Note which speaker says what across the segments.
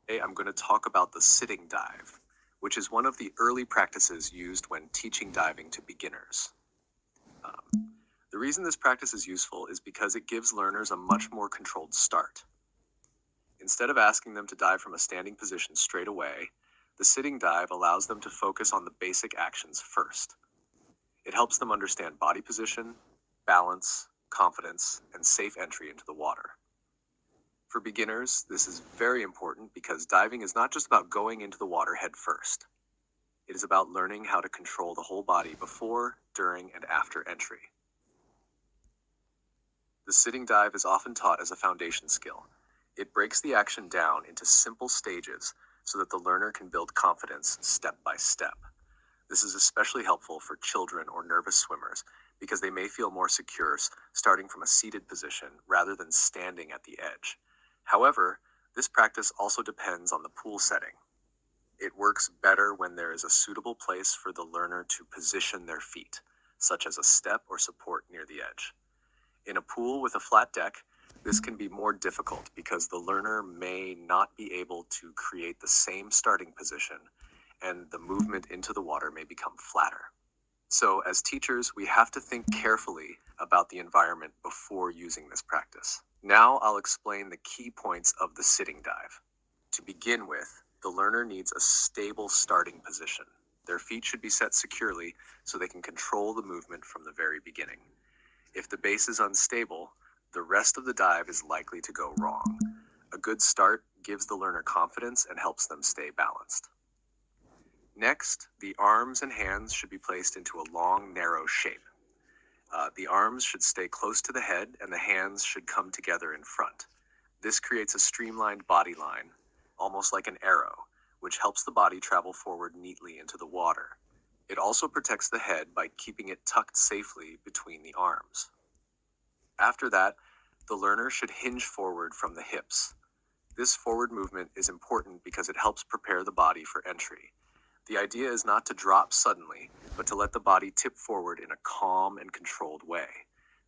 Speaker 1: Today, I'm going to talk about the sitting dive, which is one of the early practices used when teaching diving to beginners. The reason this practice is useful is because it gives learners a much more controlled start. Instead of asking them to dive from a standing position straight away, the sitting dive allows them to focus on the basic actions first. It helps them understand body position, balance, confidence, and safe entry into the water. For beginners, this is very important because diving is not just about going into the water head first. It is about learning how to control the whole body before, during, and after entry. The sitting dive is often taught as a foundation skill. It breaks the action down into simple stages so that the learner can build confidence step by step. This is especially helpful for children or nervous swimmers because they may feel more secure starting from a seated position rather than standing at the edge. However, this practice also depends on the pool setting. It works better when there is a suitable place for the learner to position their feet, such as a step or support near the edge. In a pool with a flat deck, this can be more difficult because the learner may not be able to create the same starting position, and the movement into the water may become flatter. So, as teachers, we have to think carefully about the environment before using this practice. Now I'll explain the key points of the sitting dive. To begin with, the learner needs a stable starting position. Their feet should be set securely so they can control the movement from the very beginning. If the base is unstable, the rest of the dive is likely to go wrong. A good start gives the learner confidence and helps them stay balanced. Next, the arms and hands should be placed into a long, narrow shape. The arms should stay close to the head and the hands should come together in front. This creates a streamlined body line, almost like an arrow, which helps the body travel forward neatly into the water. It also protects the head by keeping it tucked safely between the arms. After that, the learner should hinge forward from the hips. This forward movement is important because it helps prepare the body for entry. The idea is not to drop suddenly, but to let the body tip forward in a calm and controlled way.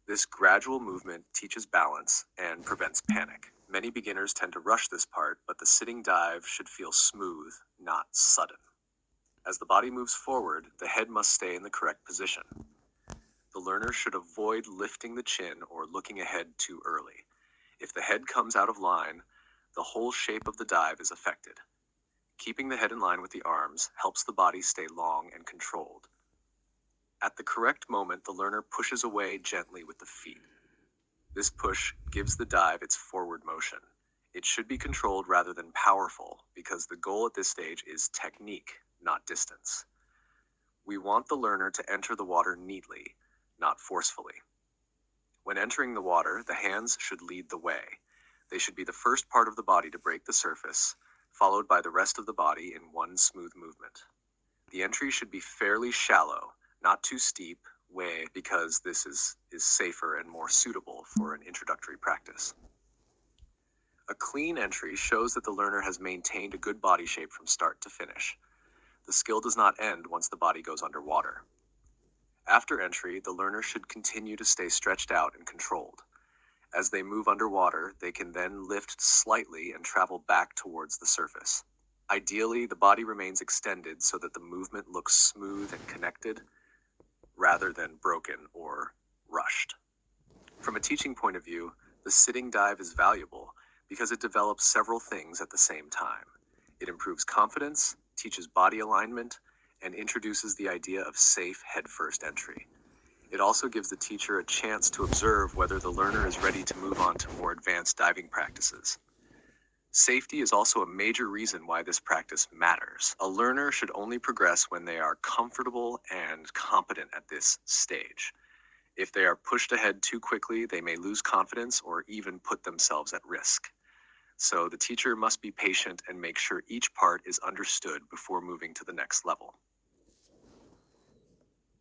Speaker 1: This gradual movement teaches balance and prevents panic. Many beginners tend to rush this part, but the sitting dive should feel smooth, not sudden. As the body moves forward, the head must stay in the correct position. The learner should avoid lifting the chin or looking ahead too early. If the head comes out of line, the whole shape of the dive is affected. Keeping the head in line with the arms helps the body stay long and controlled. At the correct moment, the learner pushes away gently with the feet. This push gives the dive its forward motion. It should be controlled rather than powerful because the goal at this stage is technique, not distance. We want the learner to enter the water neatly, not forcefully. When entering the water, the hands should lead the way. They should be the first part of the body to break the surface, followed by the rest of the body in one smooth movement. The entry should be fairly shallow, not too steep, because this is safer and more suitable for an introductory practice. A clean entry shows that the learner has maintained a good body shape from start to finish. The skill does not end once the body goes underwater. After entry, the learner should continue to stay stretched out and controlled. As they move underwater, they can then lift slightly and travel back towards the surface. Ideally, the body remains extended so that the movement looks smooth and connected, rather than broken or rushed. From a teaching point of view, the sitting dive is valuable because it develops several things at the same time. It improves confidence, teaches body alignment, and introduces the idea of safe head-first entry. It also gives the teacher a chance to observe whether the learner is ready to move on to more advanced diving practices. Safety is also a major reason why this practice matters. A learner should only progress when they are comfortable and competent at this stage. If they are pushed ahead too quickly, they may lose confidence or even put themselves at risk. So the teacher must be patient and make sure each part is understood before moving to the next level.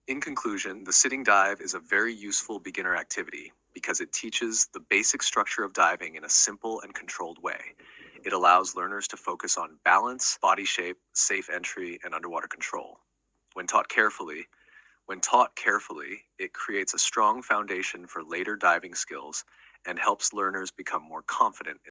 Speaker 1: In conclusion, the sitting dive is a very useful beginner activity because it teaches the basic structure of diving in a simple and controlled way. It allows learners to focus on balance, body shape, safe entry, and underwater control. When taught carefully, it creates a strong foundation for later diving skills and helps learners become more confident